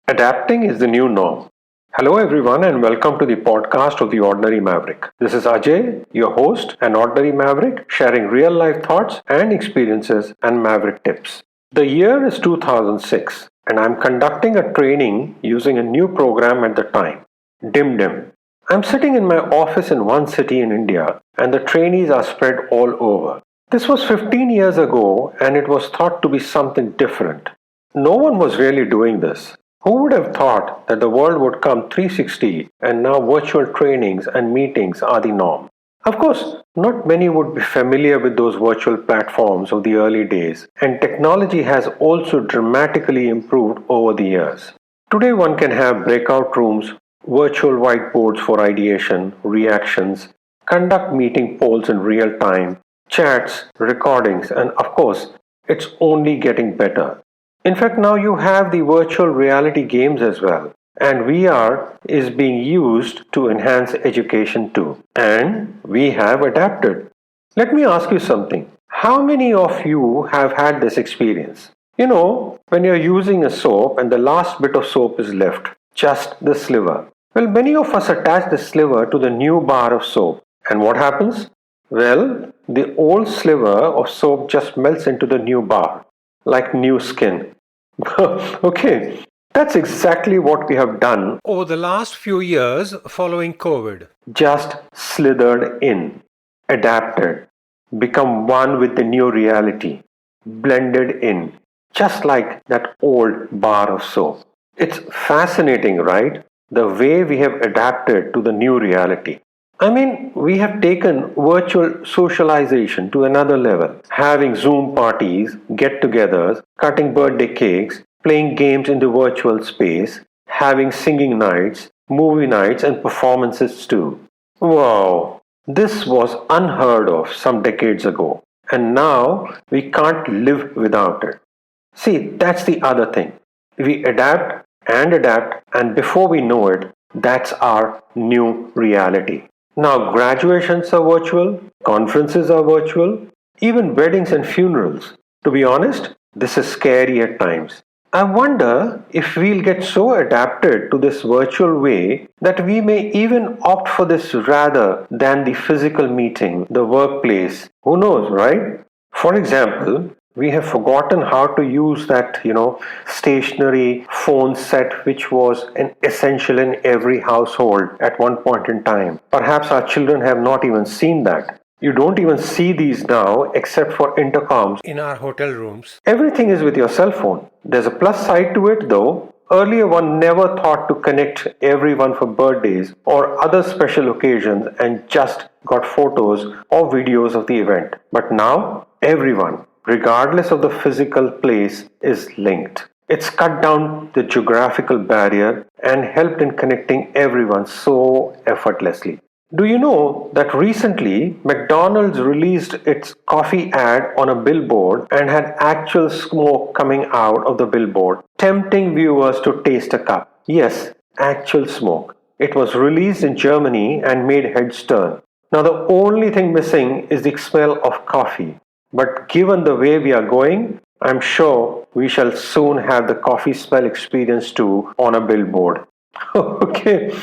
Adapting is the new norm. Hello, everyone, and welcome to the podcast of The Ordinary Maverick. This is Ajay, your host, an ordinary maverick, sharing real life thoughts and experiences and maverick tips. The year is 2006, and I'm conducting a training using a new program at the time, DimDim. I'm sitting in my office in one city in India, and the trainees are spread all over. This was 15 years ago, and it was thought to be something different. No one was really doing this. Who would have thought that the world would come 360 and now virtual trainings and meetings are the norm? Of course, not many would be familiar with those virtual platforms of the early days, and technology has also dramatically improved over the years. Today, one can have breakout rooms, virtual whiteboards for ideation, reactions, conduct meeting polls in real time, chats, recordings, and of course, it's only getting better. In fact, now you have the virtual reality games as well, and VR is being used to enhance education too. And we have adapted. Let me ask you something. How many of you have had this experience? When you're using a soap and the last bit of soap is left, just the sliver. Well, many of us attach the sliver to the new bar of soap. And what happens? Well, the old sliver of soap just melts into the new bar, like new skin. Okay, that's exactly what we have done over the last few years following COVID. Just slithered in, adapted, become one with the new reality, blended in, just like that old bar of soap. It's fascinating, right? The way we have adapted to the new reality. I mean, we have taken virtual socialization to another level, having Zoom parties, get togethers, cutting birthday cakes, playing games in the virtual space, having singing nights, movie nights, and performances too. Wow, this was unheard of some decades ago, and now we can't live without it. See, that's the other thing. We adapt, and before we know it, that's our new reality. Now, graduations are virtual, conferences are virtual, even weddings and funerals. To be honest, this is scary at times. I wonder if we'll get so adapted to this virtual way that we may even opt for this rather than the physical meeting, the workplace. Who knows, right? For example, we have forgotten how to use that, stationary phone set which was an essential in every household at one point in time. Perhaps our children have not even seen that. You don't even see these now except for intercoms in our hotel rooms. Everything is with your cell phone. There's a plus side to it though. Earlier, one never thought to connect everyone for birthdays or other special occasions and just got photos or videos of the event. But now, everyone, regardless of the physical place, is linked. It's cut down the geographical barrier and helped in connecting everyone so effortlessly. Do you know that recently McDonald's released its coffee ad on a billboard and had actual smoke coming out of the billboard, tempting viewers to taste a cup? Yes, actual smoke. It was released in Germany and made heads turn. Now, the only thing missing is the smell of coffee. But given the way we are going, I'm sure we shall soon have the coffee smell experience too on a billboard. Okay,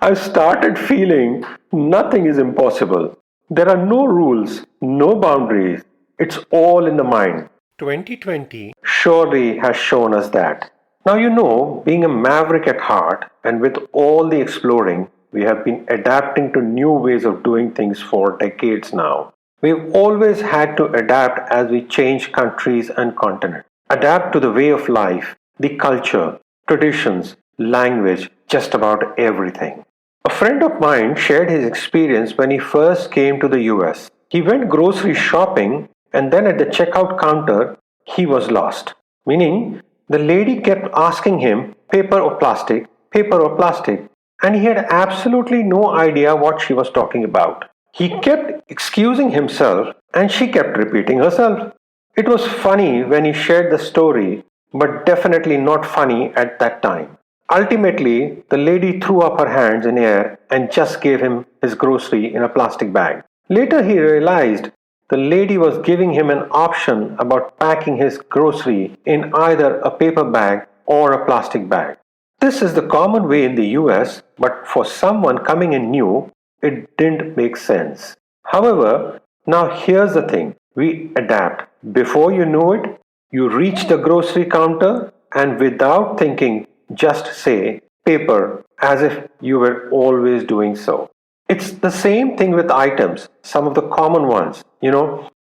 I've started feeling nothing is impossible. There are no rules, no boundaries. It's all in the mind. 2020 surely has shown us that. Now, being a maverick at heart and with all the exploring, we have been adapting to new ways of doing things for decades now. We've always had to adapt as we change countries and continents. Adapt to the way of life, the culture, traditions, language, just about everything. A friend of mine shared his experience when he first came to the US. He went grocery shopping and then at the checkout counter, he was lost. Meaning, the lady kept asking him, paper or plastic, and he had absolutely no idea what she was talking about. He kept excusing himself and she kept repeating herself. It was funny when he shared the story, but definitely not funny at that time. Ultimately, the lady threw up her hands in air and just gave him his grocery in a plastic bag. Later, he realized the lady was giving him an option about packing his grocery in either a paper bag or a plastic bag. This is the common way in the US, but for someone coming in new, it didn't make sense. However, now here's the thing, we adapt. Before you know it, you reach the grocery counter and without thinking, just say paper as if you were always doing so. It's the same thing with items, some of the common ones,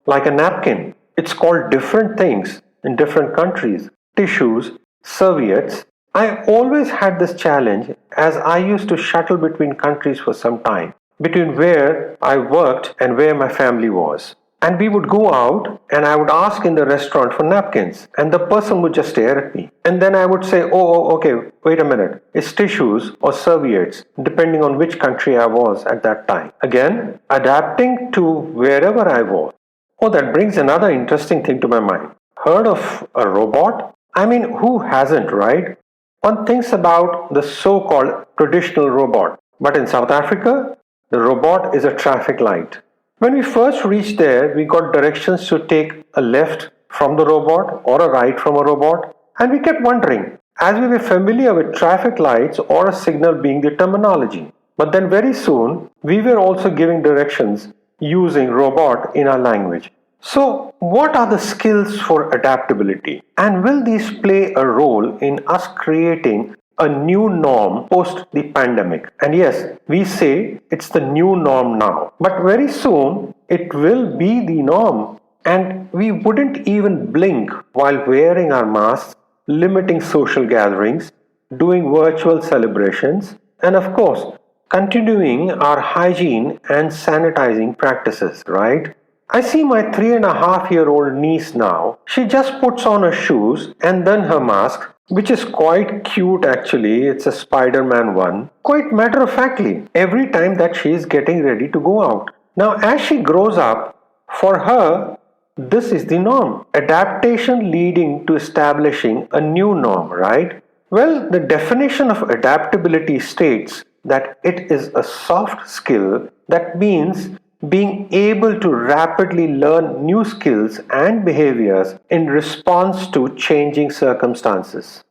like a napkin. It's called different things in different countries. Tissues, serviettes. I always had this challenge as I used to shuttle between countries for some time, between where I worked and where my family was. And we would go out and I would ask in the restaurant for napkins and the person would just stare at me. And then I would say, okay, wait a minute. It's tissues or serviettes, depending on which country I was at that time. Again, adapting to wherever I was. Oh, that brings another interesting thing to my mind. Heard of a robot? I mean, who hasn't, right? One thinks about the so-called traditional robot. But in South Africa, the robot is a traffic light. When we first reached there, we got directions to take a left from the robot or a right from a robot, and we kept wondering, as we were familiar with traffic lights or a signal being the terminology. But then very soon, we were also giving directions using robot in our language. So, what are the skills for adaptability? And will these play a role in us creating a new norm post the pandemic? And yes, we say it's the new norm now, but very soon it will be the norm. And we wouldn't even blink while wearing our masks, limiting social gatherings, doing virtual celebrations, and of course, continuing our hygiene and sanitizing practices, right? I see my 3.5-year-old niece now. She just puts on her shoes and then her mask, which is quite cute actually. It's a Spider Man one. Quite matter of factly, every time that she is getting ready to go out. Now, as she grows up, for her, this is the norm. Adaptation leading to establishing a new norm, right? Well, the definition of adaptability states that it is a soft skill that means being able to rapidly learn new skills and behaviors in response to changing circumstances.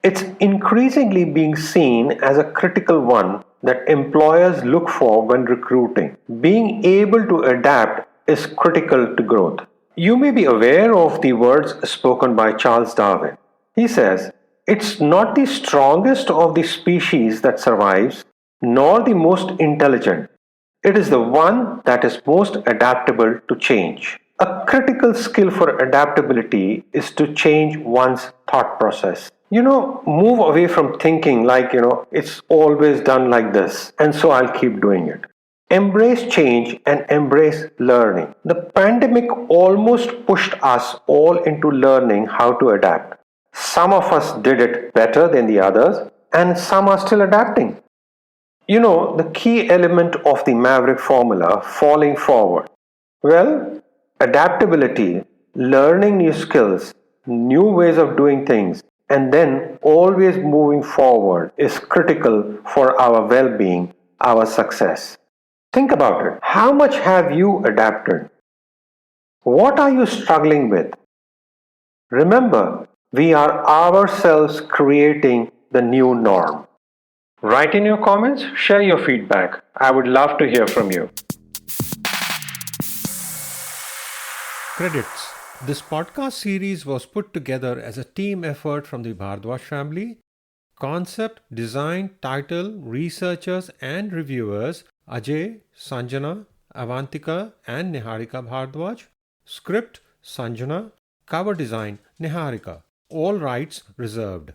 It's increasingly being seen as a critical one that employers look for when recruiting. Being able to adapt is critical to growth. You may be aware of the words spoken by Charles Darwin. He says, "It's not the strongest of the species that survives, nor the most intelligent. It is the one that is most adaptable to change." A critical skill for adaptability is to change one's thought process. Move away from thinking like, it's always done like this, and so I'll keep doing it. Embrace change and embrace learning. The pandemic almost pushed us all into learning how to adapt. Some of us did it better than the others, and some are still adapting. The key element of the maverick formula, falling forward. Well, adaptability, learning new skills, new ways of doing things, and then always moving forward is critical for our well being, our success. Think about it. How much have you adapted? What are you struggling with? Remember, we are ourselves creating the new norm. Write in your comments, share your feedback. I would love to hear from you. Credits. This podcast series was put together as a team effort from the Bhardwaj family. Concept, design, title, researchers and reviewers Ajay, Sanjana, Avantika and Niharika Bhardwaj. Script, Sanjana. Cover design, Niharika. All rights reserved.